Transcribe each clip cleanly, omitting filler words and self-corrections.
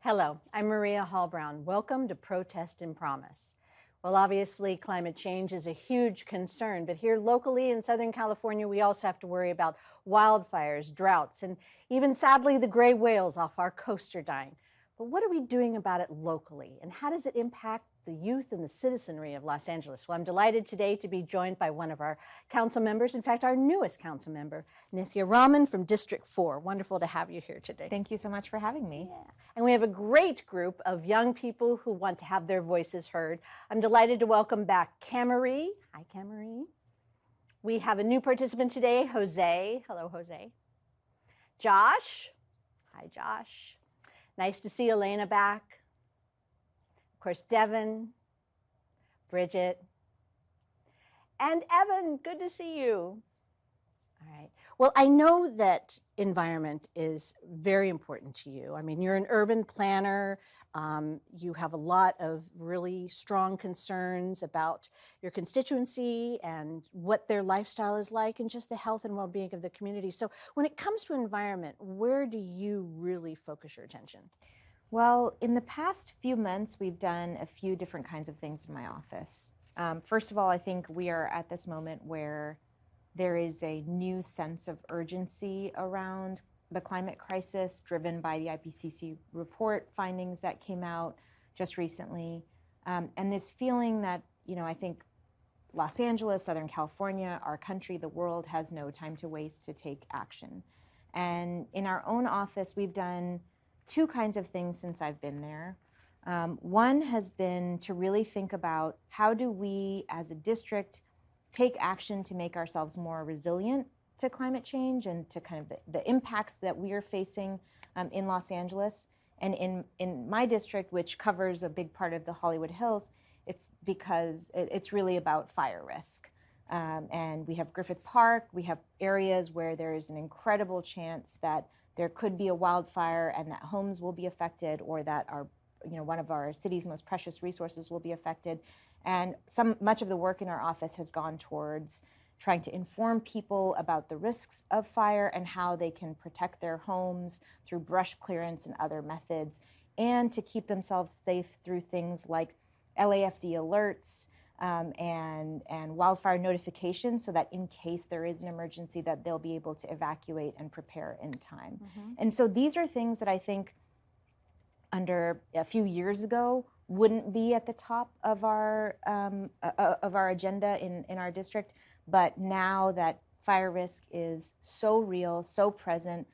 Hello, I'm Maria Hall-Brown. Welcome to Protest and Promise. Well, obviously, climate change is a huge concern, but here locally in Southern California, we also have to worry about wildfires, droughts, and even sadly, the gray whales off our coast are dying. But what are we doing about it locally, and how does it impact the youth and the citizenry of Los Angeles? Well, I'm delighted today to be joined by one of our council members, in fact, our newest council member, Nithya Raman from District 4. Wonderful to have you here today. Thank you so much for having me. Yeah. And we have a great group of young people who want to have their voices heard. I'm delighted to welcome back Camerie. Hi, Camerie. We have a new participant today, Jose. Hello, Jose. Josh. Hi, Josh. Nice to see Elena back. Of course, Devin, Bridget, and Evan. Good to see you. All right. Well, I know that environment is very important to you. I mean, you're an urban planner. You have a lot of really strong concerns about your constituency and what their lifestyle is like and just the health and well-being of the community. So when it comes to environment, where do you really focus your attention? Well, in the past few months, we've done a few different kinds of things in my office. First of all, I think we are at this moment where there is a new sense of urgency around the climate crisis driven by the IPCC report findings that came out just recently. And this feeling that, I think Los Angeles, Southern California, our country, the world has no time to waste to take action. And in our own office, we've done two kinds of things since I've been there. One has been to really think about how do we as a district take action to make ourselves more resilient to climate change and to kind of the impacts that we are facing in Los Angeles. And in my district, which covers a big part of the Hollywood Hills, it's because it's really about fire risk. And we have Griffith Park, we have areas where there is an incredible chance that there could be a wildfire and that homes will be affected or that one of our city's most precious resources will be affected. And much of the work in our office has gone towards trying to inform people about the risks of fire and how they can protect their homes through brush clearance and other methods, and to keep themselves safe through things like LAFD alerts and wildfire notification, so that in case there is an emergency that they'll be able to evacuate and prepare in time. Mm-hmm. And so these are things that I think under a few years ago wouldn't be at the top of our agenda in our district, but now that fire risk is so real, so present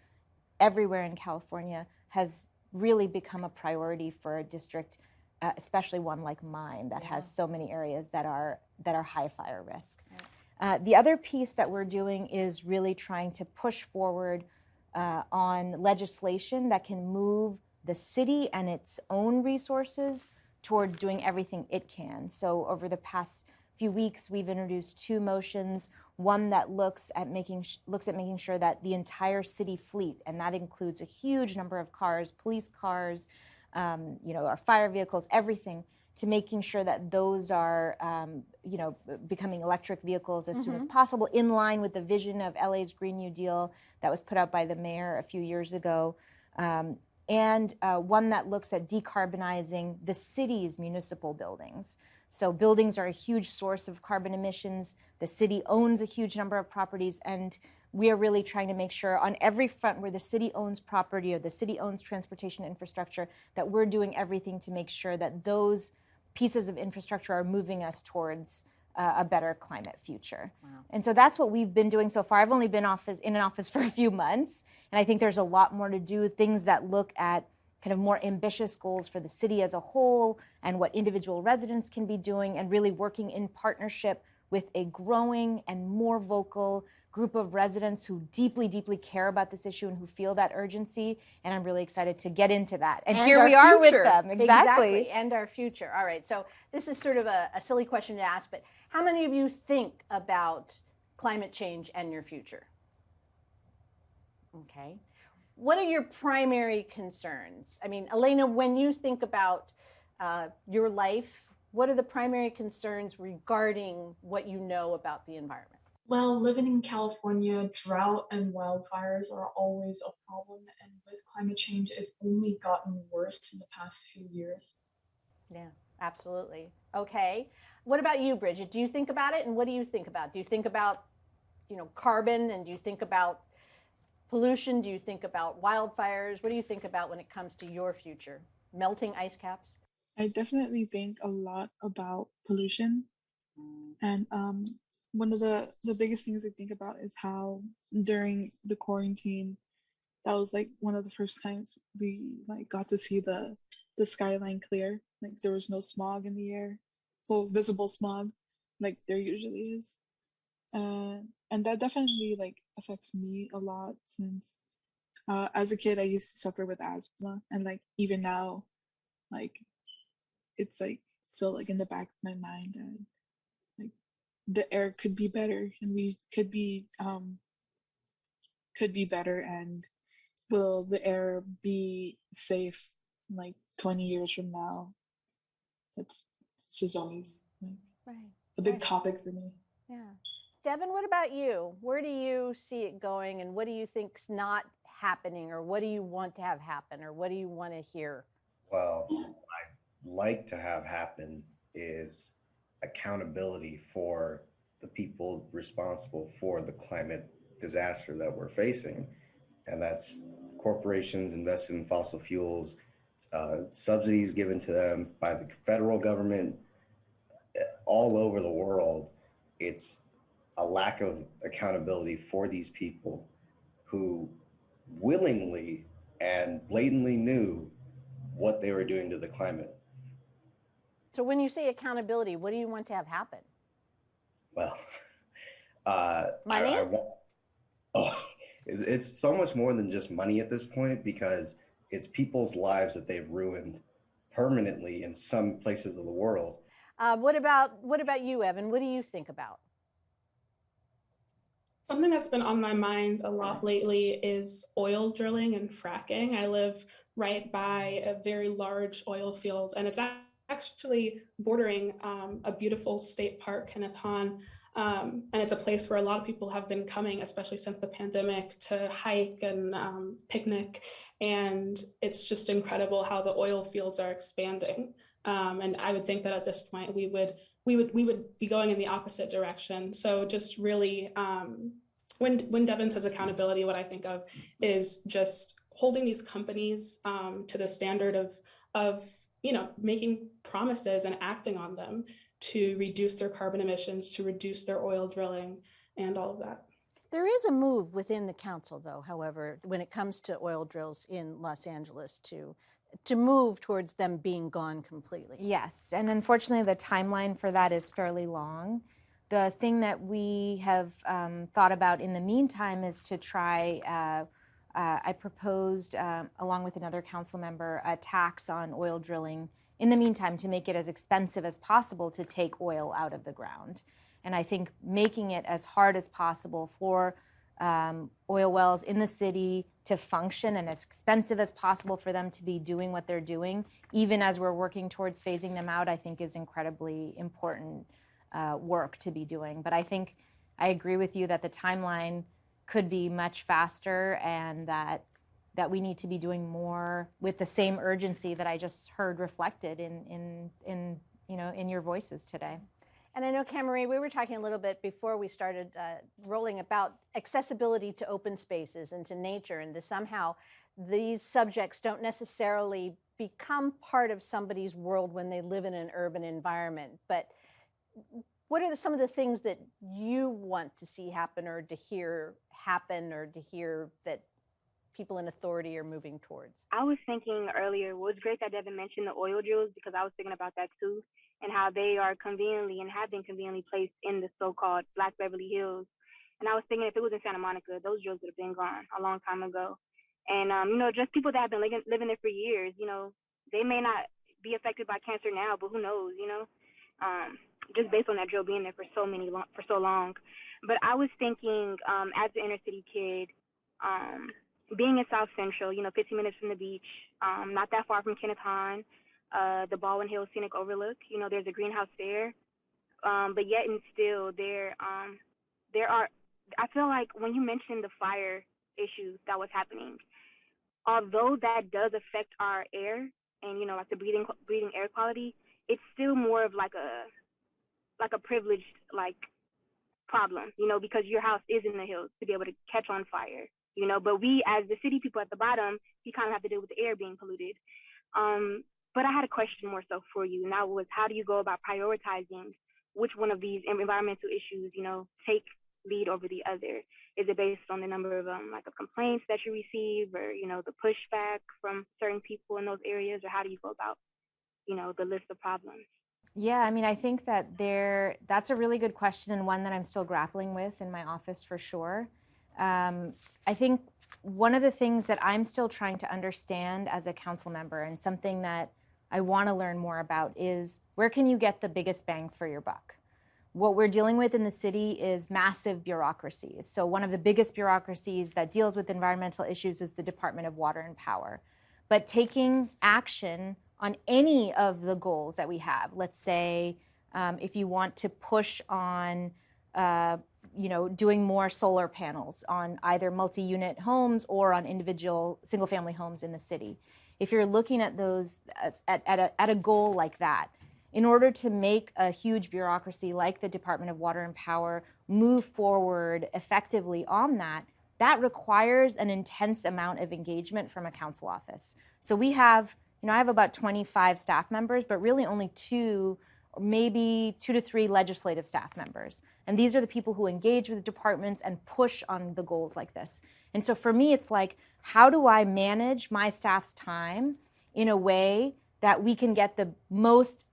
everywhere in California, has really become a priority for a district, especially one like mine that has so many areas that are high fire risk. Right. The other piece that we're doing is really trying to push forward on legislation that can move the city and its own resources towards doing everything it can. So over the past few weeks, we've introduced two motions, one that looks at making sure that the entire city fleet, and that includes a huge number of cars, police cars, our fire vehicles, everything, to making sure that those are, becoming electric vehicles as soon as possible, in line with the vision of LA's Green New Deal that was put out by the mayor a few years ago. And one that looks at decarbonizing the city's municipal buildings. So buildings are a huge source of carbon emissions. The city owns a huge number of properties, and we are really trying to make sure on every front where the city owns property or the city owns transportation infrastructure, that we're doing everything to make sure that those pieces of infrastructure are moving us towards a better climate future. Wow. And so that's what we've been doing so far. I've only been in an office for a few months, and I think there's a lot more to do, things that look at kind of more ambitious goals for the city as a whole and what individual residents can be doing, and really working in partnership with a growing and more vocal group of residents who deeply, deeply care about this issue and who feel that urgency. And I'm really excited to get into that. And here we are with them. Exactly. And our future. All right. So this is sort of a silly question to ask, but how many of you think about climate change and your future? Okay. What are your primary concerns? I mean, Elena, when you think about your life, what are the primary concerns regarding what you know about the environment? Well, living in California, drought and wildfires are always a problem, and with climate change, it's only gotten worse in the past few years. Yeah, absolutely. Okay. What about you, Bridget? Do you think about it, and what do you think about? Do you think about, carbon, and do you think about pollution? Do you think about wildfires? What do you think about when it comes to your future? Melting ice caps? I definitely think a lot about pollution. And one of the biggest things I think about is how during the quarantine, that was like one of the first times we like got to see the skyline clear. Like there was no smog in the air, well, visible smog, like there usually is. And that definitely like affects me a lot since as a kid I used to suffer with asthma, and like even now, like it's like still like in the back of my mind that like the air could be better, and we could be better, and will the air be safe like 20 years from now? It's just always like Right. a big topic for me. Yeah. Devin, what about you? Where do you see it going, and what do you think's not happening, or what do you want to have happen, or what do you want to hear? Well, what I'd like to have happen is accountability for the people responsible for the climate disaster that we're facing. And that's corporations invested in fossil fuels, subsidies given to them by the federal government all over the world. It's a lack of accountability for these people who willingly and blatantly knew what they were doing to the climate. So when you say accountability, what do you want to have happen? Well, money? It's so much more than just money at this point, because it's people's lives that they've ruined permanently in some places of the world. What about you, Evan? What do you think about? Something that's been on my mind a lot lately is oil drilling and fracking. I live right by a very large oil field, and it's actually bordering a beautiful state park, Kenneth Hahn. And it's a place where a lot of people have been coming, especially since the pandemic, to hike and picnic. And it's just incredible how the oil fields are expanding. And I would think that at this point we would be going in the opposite direction. So just really, when Devin says accountability, what I think of is just holding these companies to the standard of making promises and acting on them to reduce their carbon emissions, to reduce their oil drilling, and all of that. There is a move within the council, though, however, when it comes to oil drills in Los Angeles to move towards them being gone completely. Yes, and unfortunately the timeline for that is fairly long. The thing that we have thought about in the meantime is to try, I proposed, along with another council member, a tax on oil drilling in the meantime to make it as expensive as possible to take oil out of the ground. And I think making it as hard as possible for oil wells in the city to function and as expensive as possible for them to be doing what they're doing, even as we're working towards phasing them out, I think is incredibly important work to be doing. But I think I agree with you that the timeline could be much faster, and that we need to be doing more with the same urgency that I just heard reflected in your voices today. And I know, Camry, we were talking a little bit before we started rolling about accessibility to open spaces and to nature, and to somehow these subjects don't necessarily become part of somebody's world when they live in an urban environment. But what are some of the things that you want to see happen, or to hear happen, or to hear that people in authority are moving towards? I was thinking earlier, well, it's great that Devin mentioned the oil drills, because I was thinking about that too. and how they are conveniently and have been conveniently placed in the so-called Black Beverly Hills. And I was thinking if it was in Santa Monica, those drills would have been gone a long time ago. And just people that have been living there for years, they may not be affected by cancer now, but who knows, just based on that drill being there for so long. But I was thinking, as an inner city kid, being in South Central, 15 minutes from the beach, not that far from Kenneth Hahn, the Baldwin Hills Scenic Overlook, there's a greenhouse there. But yet and still there are, I feel like when you mentioned the fire issue that was happening, although that does affect our air and, like the breathing air quality, it's still more of like a privileged problem, because your house is in the hills to be able to catch on fire, but we as the city people at the bottom, we kind of have to deal with the air being polluted. But I had a question more so for you, and that was, how do you go about prioritizing which one of these environmental issues, take lead over the other? Is it based on the number of of complaints that you receive, or the pushback from certain people in those areas, or how do you go about the list of problems? Yeah, I mean, I think that that's a really good question, and one that I'm still grappling with in my office for sure. I think one of the things that I'm still trying to understand as a council member, and something that I want to learn more about, is where can you get the biggest bang for your buck? What we're dealing with in the city is massive bureaucracies. So one of the biggest bureaucracies that deals with environmental issues is the Department of Water and Power. But taking action on any of the goals that we have, let's say if you want to push on doing more solar panels on either multi-unit homes or on individual single-family homes in the city. If you're looking at those at a goal like that, in order to make a huge bureaucracy like the Department of Water and Power move forward effectively on that, that requires an intense amount of engagement from a council office. So we have, I have about 25 staff members, but really only 2, or maybe 2 to 3 legislative staff members. And these are the people who engage with the departments and push on the goals like this. And so for me, it's like, how do I manage my staff's time in a way that we can get the most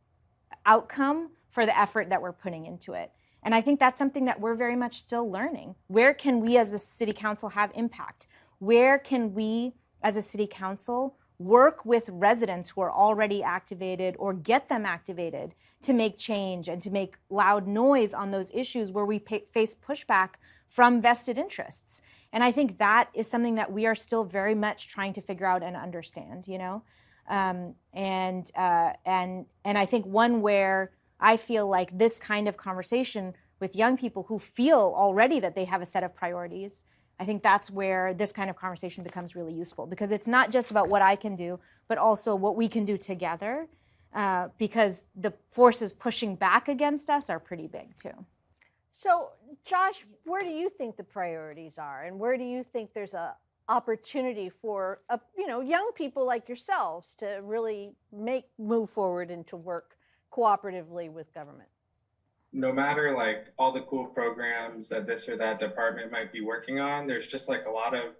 outcome for the effort that we're putting into it? And I think that's something that we're very much still learning. Where can we as a city council have impact? Where can we as a city council work with residents who are already activated, or get them activated to make change and to make loud noise on those issues where we face pushback from vested interests? And I think that is something that we are still very much trying to figure out and understand, and I think one where I feel like this kind of conversation with young people who feel already that they have a set of priorities, I think that's where this kind of conversation becomes really useful, because it's not just about what I can do, but also what we can do together, because the forces pushing back against us are pretty big too. So, Josh, where do you think the priorities are, and where do you think there's a opportunity for young people like yourselves to really move forward and to work cooperatively with government? No matter all the cool programs that this or that department might be working on, there's just a lot of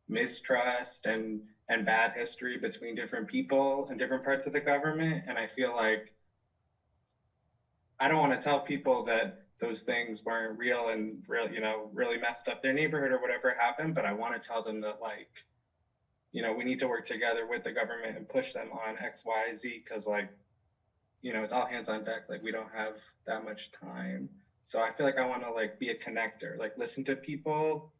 mistrust and bad history between different people and different parts of the government. And I feel like I don't want to tell people that those things weren't real and really messed up their neighborhood or whatever happened, but I want to tell them that we need to work together with the government and push them on X, Y, Z, because it's all hands on deck. We don't have that much time. So I feel like I want to be a connector, listen to people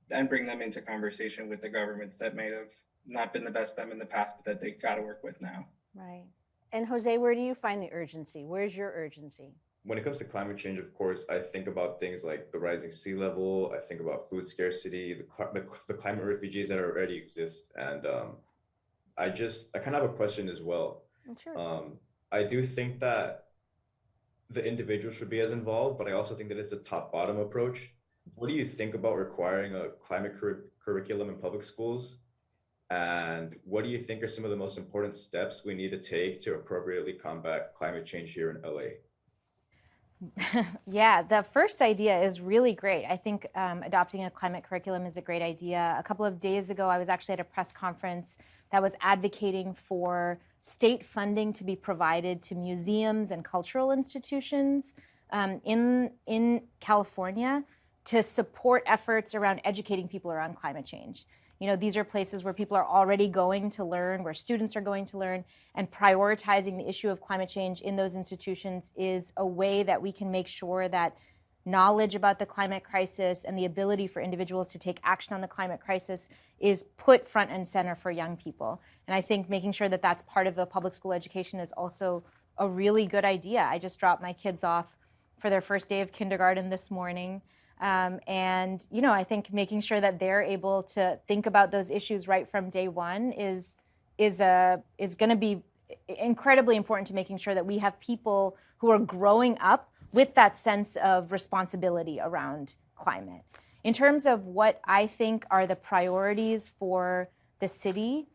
and bring them into conversation with the governments that may have not been the best them in the past, but that they got to work with now. Right. And Jose, where do you find the urgency? Where's your urgency? When it comes to climate change, of course, I think about things like the rising sea level. I think about food scarcity, the climate refugees that already exist. And I kind of have a question as well. Sure. I do think that the individual should be as involved, but I also think that it's a top-bottom approach. What do you think about requiring a climate curriculum in public schools? And what do you think are some of the most important steps we need to take to appropriately combat climate change here in LA? Yeah, the first idea is really great. I think adopting a climate curriculum is a great idea. A couple of days ago, I was actually at a press conference that was advocating for state funding to be provided to museums and cultural institutions in California to support efforts around educating people around climate change. You know, these are places where people are already going to learn, where students are going to learn, and prioritizing the issue of climate change in those institutions is a way that we can make sure that knowledge about the climate crisis and the ability for individuals to take action on the climate crisis is put front and center for young people. And I think making sure that that's part of a public school education is also a really good idea. I just dropped my kids off for their first day of kindergarten this morning. And, you know, I think making sure that they're able to think about those issues right from day one is going to be incredibly important to making sure that we have people who are growing up with that sense of responsibility around climate. In terms of what I think are the priorities for the city,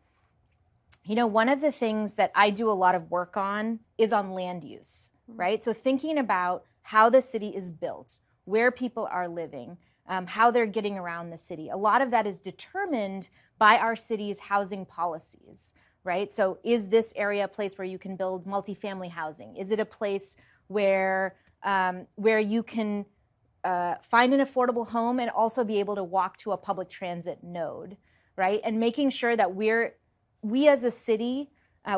you know, one of the things that I do a lot of work on is on land use, right? So thinking about how the city is built, where people are living, how they're getting around the city. A lot of that is determined by our city's housing policies, right? So is this area a place where you can build multifamily housing? Is it a place where you can find an affordable home and also be able to walk to a public transit node, right? And making sure that we as a city,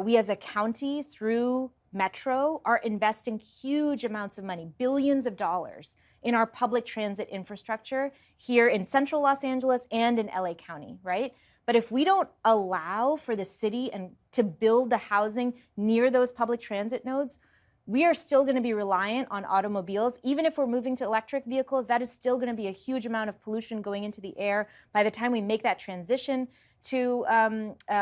we as a county through Metro are investing huge amounts of money, billions of dollars in our public transit infrastructure here in central Los Angeles and in LA County, right? But if we don't allow for the city and to build the housing near those public transit nodes, we are still going to be reliant on automobiles. Even if we're moving to electric vehicles, that is still going to be a huge amount of pollution going into the air. By the time we make that transition to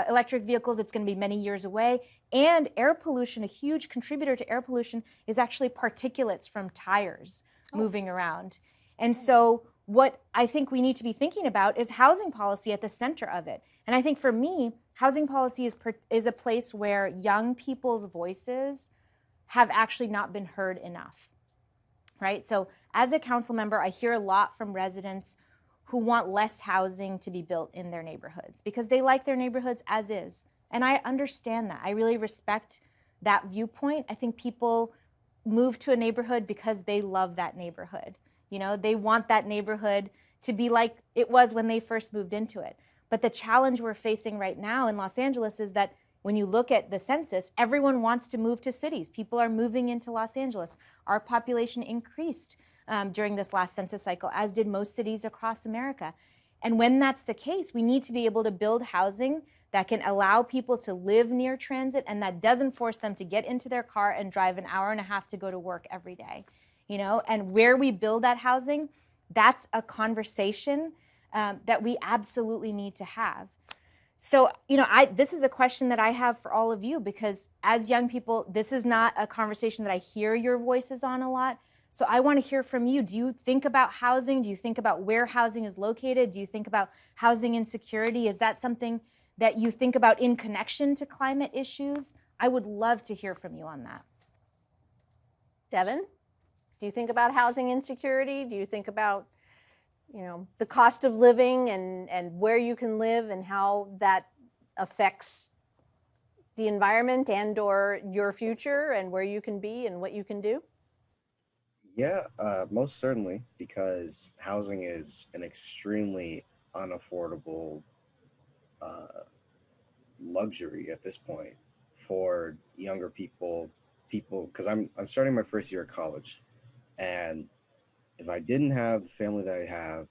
electric vehicles, it's going to be many years away. And air pollution, a huge contributor to air pollution, is actually particulates from tires moving around. And so what I think we need to be thinking about is housing policy at the center of it. And I think for me, housing policy is a place where young people's voices have actually not been heard enough, right? So as a council member, I hear a lot from residents who want less housing to be built in their neighborhoods because they like their neighborhoods as is. And I understand that. I really respect that viewpoint. I think people move to a neighborhood because they love that neighborhood. You know, they want that neighborhood to be like it was when they first moved into it. But the challenge we're facing right now in Los Angeles is that when you look at the census, everyone wants to move to cities. People are moving into Los Angeles. Our population increased during this last census cycle, as did most cities across America. And when that's the case, we need to be able to build housing that can allow people to live near transit and that doesn't force them to get into their car and drive an hour and a half to go to work every day. You know, and where we build that housing, that's a conversation that we absolutely need to have. So, you know, this is a question that I have for all of you because as young people, this is not a conversation that I hear your voices on a lot. So I want to hear from you. Do you think about housing? Do you think about where housing is located? Do you think about housing insecurity? Is that something that you think about in connection to climate issues? I would love to hear from you on that. Devin, do you think about housing insecurity? Do you think about, you know, the cost of living and where you can live and how that affects the environment and or your future and where you can be and what you can do? Yeah, most certainly, because housing is an extremely unaffordable luxury at this point for younger people, because I'm starting my first year of college, and if I didn't have the family that I have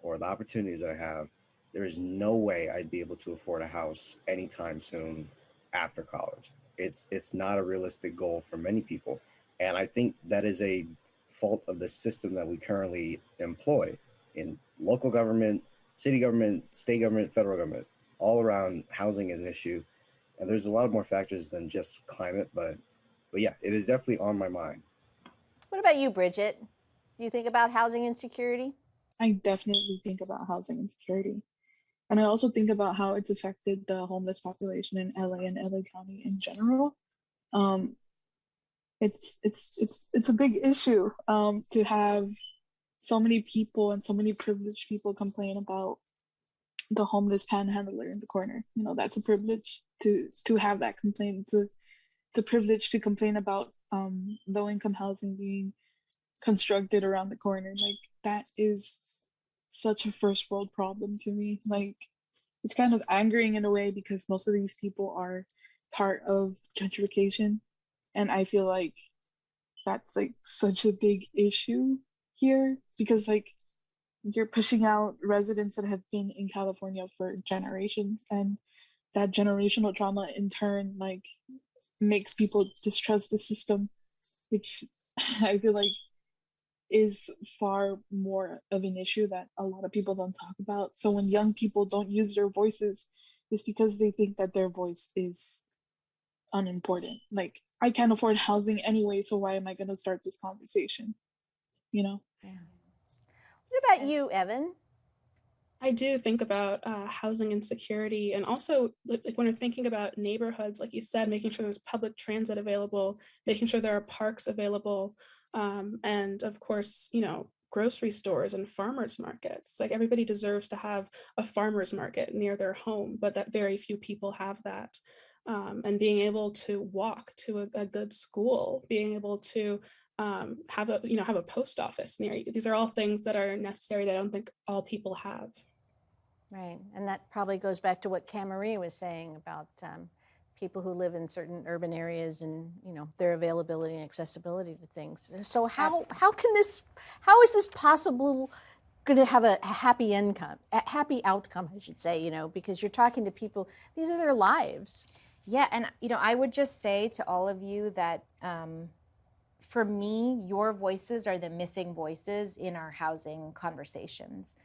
or the opportunities that I have, there is no way I'd be able to afford a house anytime soon after college. It's not a realistic goal for many people, and I think that is a fault of the system that we currently employ in local government, city government, state government, federal government. All around, housing is an issue, and there's a lot more factors than just climate, but yeah, it is definitely on my mind. What about you, Bridget? Do you think about housing insecurity? I definitely think about housing insecurity. And I also think about how it's affected the homeless population in LA and LA County in general. It's a big issue to have so many people and so many privileged people complain about the homeless panhandler in the corner. You know, that's a privilege. to have that complaint. It's a privilege to complain about low income housing being constructed around the corner. Like, that is such a first world problem to me. Like, it's kind of angering in a way because most of these people are part of gentrification, and I feel like that's like such a big issue here because like you're pushing out residents that have been in California for generations, and that generational trauma in turn like makes people distrust the system, which I feel like is far more of an issue that a lot of people don't talk about. So when young people don't use their voices, it's because they think that their voice is unimportant. Like, I can't afford housing anyway, so why am I going to start this conversation? You know? Yeah. What about you, Evan? I do think about housing insecurity, and also like when we're thinking about neighborhoods, like you said, making sure there's public transit available, making sure there are parks available, and of course, grocery stores and farmers markets. Like, everybody deserves to have a farmers market near their home, but that very few people have that. And being able to walk to a good school, being able to have a post office near you. These are all things that are necessary that I don't think all people have. Right, and that probably goes back to what Camarie was saying about people who live in certain urban areas and their availability and accessibility to things. So how is this possible going to have a happy outcome, I should say, because you're talking to people, these are their lives. Yeah, and I would just say to all of you that for me, your voices are the missing voices in our housing conversations.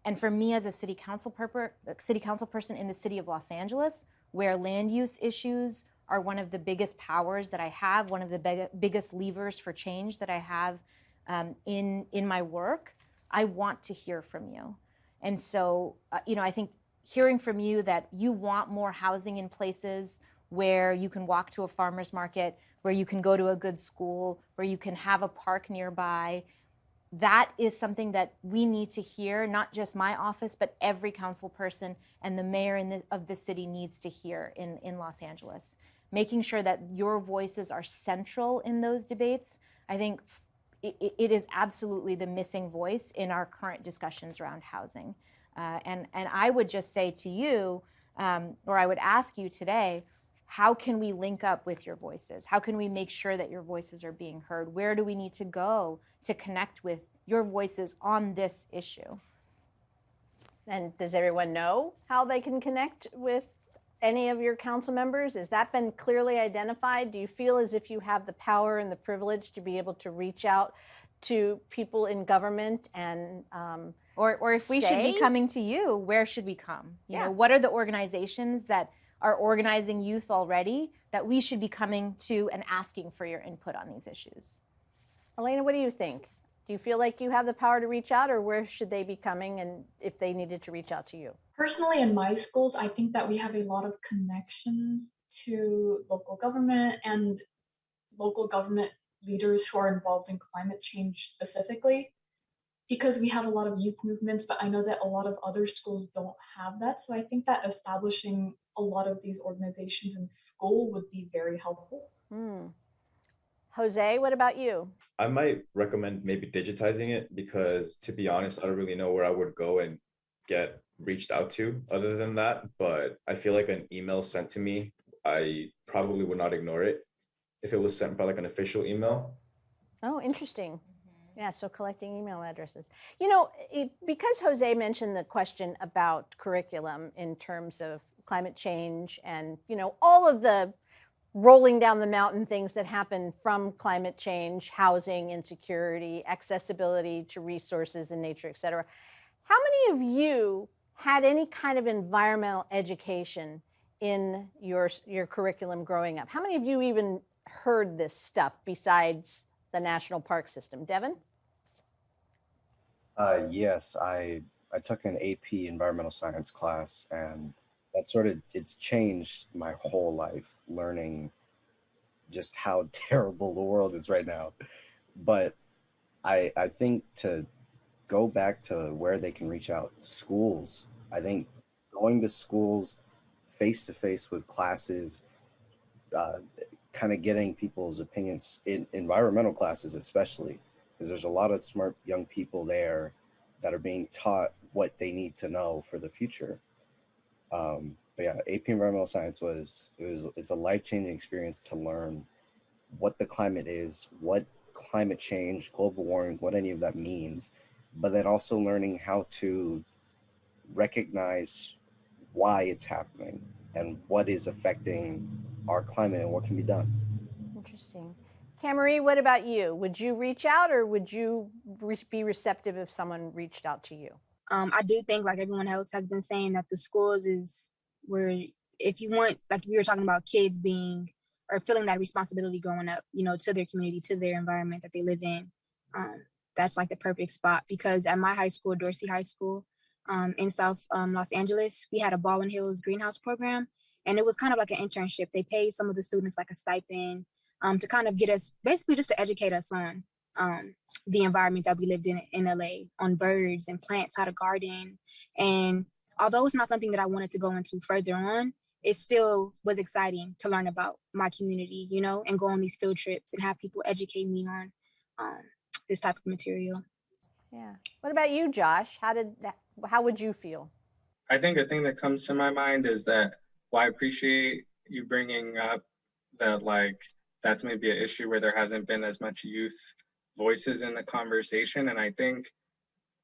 And for me as a city council person in the city of Los Angeles, where land use issues are one of the biggest powers that I have, one of the biggest levers for change that I have in my work, I want to hear from you. And so, I think hearing from you that you want more housing in places where you can walk to a farmer's market, where you can go to a good school, where you can have a park nearby, that is something that we need to hear, not just my office, but every council person and the mayor of the city needs to hear in Los Angeles. Making sure that your voices are central in those debates, I think it is absolutely the missing voice in our current discussions around housing. And I would just say to you, or I would ask you today, how can we link up with your voices? How can we make sure that your voices are being heard? Where do we need to go to connect with your voices on this issue? And does everyone know how they can connect with any of your council members? Has that been clearly identified? Do you feel as if you have the power and the privilege to be able to reach out to people in government and or if we should be coming to you, where should we come? You know, what are the organizations that are organizing youth already that we should be coming to and asking for your input on these issues? Elena, what do you think? Do you feel like you have the power to reach out, or where should they be coming and if they needed to reach out to you? Personally, in my schools, I think that we have a lot of connections to local government and local government leaders who are involved in climate change specifically, because we have a lot of youth movements, but I know that a lot of other schools don't have that. So I think that establishing a lot of these organizations in school would be very helpful. Jose, what about you? I might recommend maybe digitizing it because, to be honest, I don't really know where I would go and get reached out to other than that. But I feel like an email sent to me, I probably would not ignore it if it was sent by like an official email. Oh, interesting. Yeah, so collecting email addresses. Because Jose mentioned the question about curriculum in terms of climate change and, all of the rolling down the mountain things that happen from climate change, housing insecurity, accessibility to resources and nature, et cetera. How many of you had any kind of environmental education in your curriculum growing up? How many of you even heard this stuff besides the national park system? Devin? Yes, I took an AP environmental science class, and it's changed my whole life, learning just how terrible the world is right now. But I think to go back to where they can reach out, schools. I think going to schools face-to-face with classes, kind of getting people's opinions in environmental classes, especially because there's a lot of smart young people there that are being taught what they need to know for the future. But yeah, AP Environmental Science it's a life-changing experience to learn what the climate is, what climate change, global warming, what any of that means, but then also learning how to recognize why it's happening and what is affecting our climate and what can be done. Interesting. Camry, what about you? Would you reach out, or would you be receptive if someone reached out to you? I do think, like everyone else has been saying, that the schools is where, if you want, like we were talking about kids being or feeling that responsibility growing up, you know, to their community, to their environment that they live in. That's like the perfect spot, because at my high school, Dorsey High School, in South Los Angeles, we had a Baldwin Hills greenhouse program, and it was kind of like an internship. They paid some of the students like a stipend to kind of get us, basically just to educate us on the environment that we lived in LA, on birds and plants, how to garden. And although it's not something that I wanted to go into further on, it still was exciting to learn about my community, you know, and go on these field trips and have people educate me on this type of material. Yeah. What about you, Josh? How would you feel? I think a thing that comes to my mind is that, well, I appreciate you bringing up that, like, that's maybe an issue where there hasn't been as much youth voices in the conversation. And I think,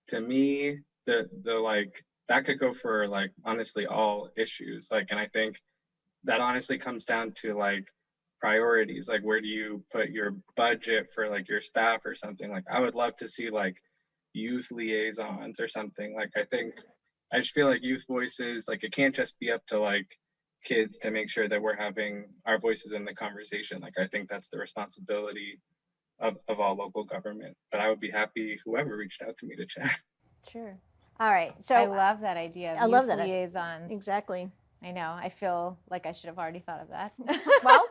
to me, the like, that could go for, like, honestly all issues. Like, and I think that honestly comes down to, like, priorities. Like, where do you put your budget for, like, your staff or something? Like, I would love to see, like, youth liaisons or something. Like, I just feel like youth voices, like, it can't just be up to, like, kids to make sure that we're having our voices in the conversation. Like, I think that's the responsibility of all local government. But I would be happy whoever reached out to me to chat. Sure. All right. So I love that idea of I love youth that. liaisons. Exactly. I know. I feel like I should have already thought of that. Well,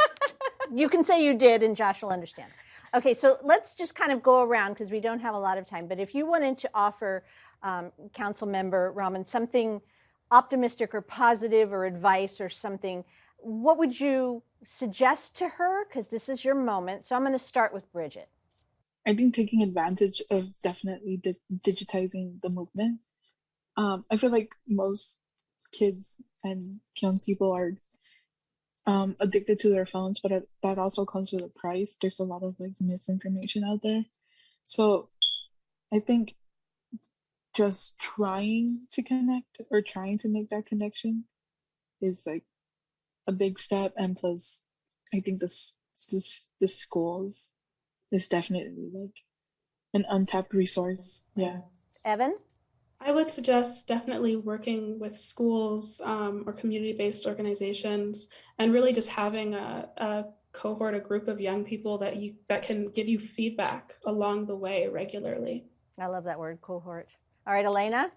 you can say you did, and Josh will understand. Okay, so let's just kind of go around because we don't have a lot of time. But if you wanted to offer Councilmember Raman something optimistic or positive or advice or something, what would you suggest to her? Because this is your moment. So I'm going to start with Bridget. I think taking advantage of definitely digitizing the movement. I feel like most kids and young people are addicted to their phones, but that also comes with a price. There's a lot of like misinformation out there. So I think just trying to connect or trying to make that connection is like a big step. And plus, I think the schools is definitely like an untapped resource. Yeah. Evan? I would suggest definitely working with schools or community-based organizations, and really just having a cohort, a group of young people that can give you feedback along the way regularly. I love that word, cohort. All right, Elena?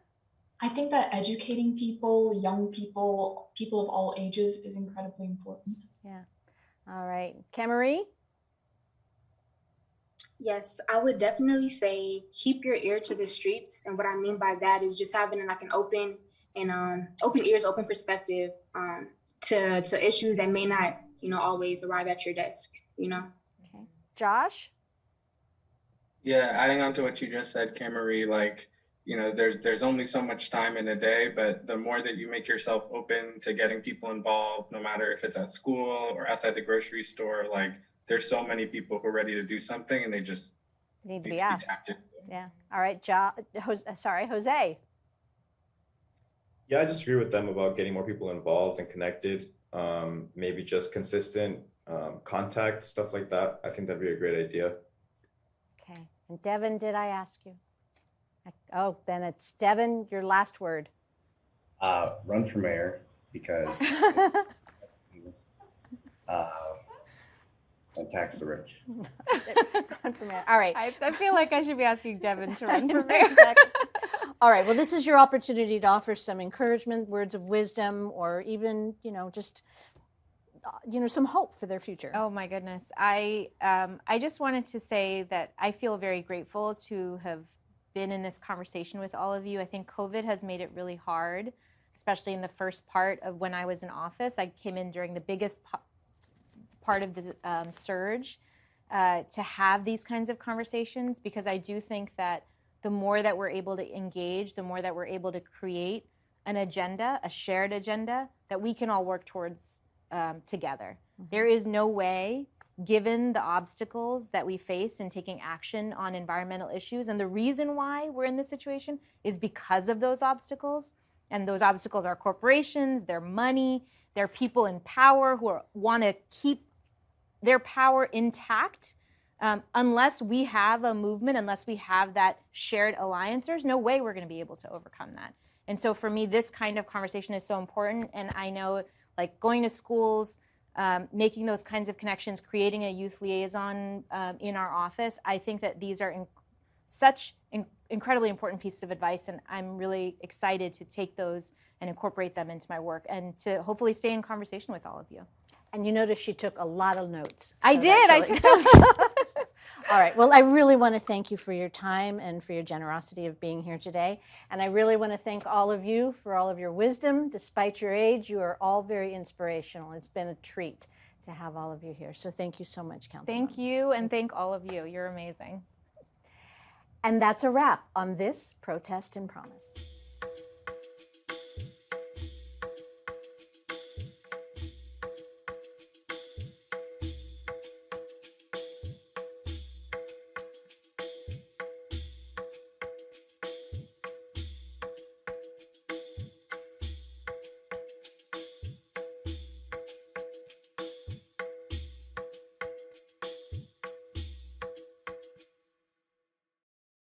I think that educating people, young people, people of all ages is incredibly important. Yeah. All right. Camry? Yes, I would definitely say keep your ear to the streets. And what I mean by that is just having like an open ears, open perspective to issues that may not, you know, always arrive at your desk, you know. Okay. Josh? Yeah, adding on to what you just said, Camry, like, you know, there's only so much time in a day, but the more that you make yourself open to getting people involved, no matter if it's at school or outside the grocery store, like, there's so many people who are ready to do something, and they just need to be asked. Tapped in. Yeah. All right, Jose. Yeah, I just agree with them about getting more people involved and connected. Maybe just consistent contact, stuff like that. I think that'd be a great idea. Okay. And Devin, did I ask you? Oh, then it's Devin, your last word. Run for mayor because and tax the rich. Run for mayor. All right. I feel like I should be asking Devin to run for mayor. Exactly. All right. Well, this is your opportunity to offer some encouragement, words of wisdom, or even, you know, just, you know, some hope for their future. Oh my goodness. I just wanted to say that I feel very grateful to have been in this conversation with all of you. I think COVID has made it really hard especially in the first part of when I was in office. I came in during the biggest part of the surge to have these kinds of conversations, because I do think that the more that we're able to engage, the more that we're able to create an agenda, a shared agenda that we can all work towards together. There is no way, given the obstacles that we face in taking action on environmental issues, and the reason why we're in this situation is because of those obstacles, and those obstacles are corporations, they're money, they're people in power who want to keep their power intact. Unless we have a movement, unless we have that shared alliance, there's no way we're going to be able to overcome that. And so for me, this kind of conversation is so important. And I know, like, going to schools, making those kinds of connections, creating a youth liaison in our office, I think that these are such incredibly important pieces of advice, and I'm really excited to take those and incorporate them into my work and to hopefully stay in conversation with all of you. And you notice she took a lot of notes. I so did. that's I really took good. All right. Well, I really want to thank you for your time and for your generosity of being here today. And I really want to thank all of you for all of your wisdom. Despite your age, you are all very inspirational. It's been a treat to have all of you here. So thank you so much, Councilmember. Thank you, and thank all of you. You're amazing. And that's a wrap on this Protest and Promise.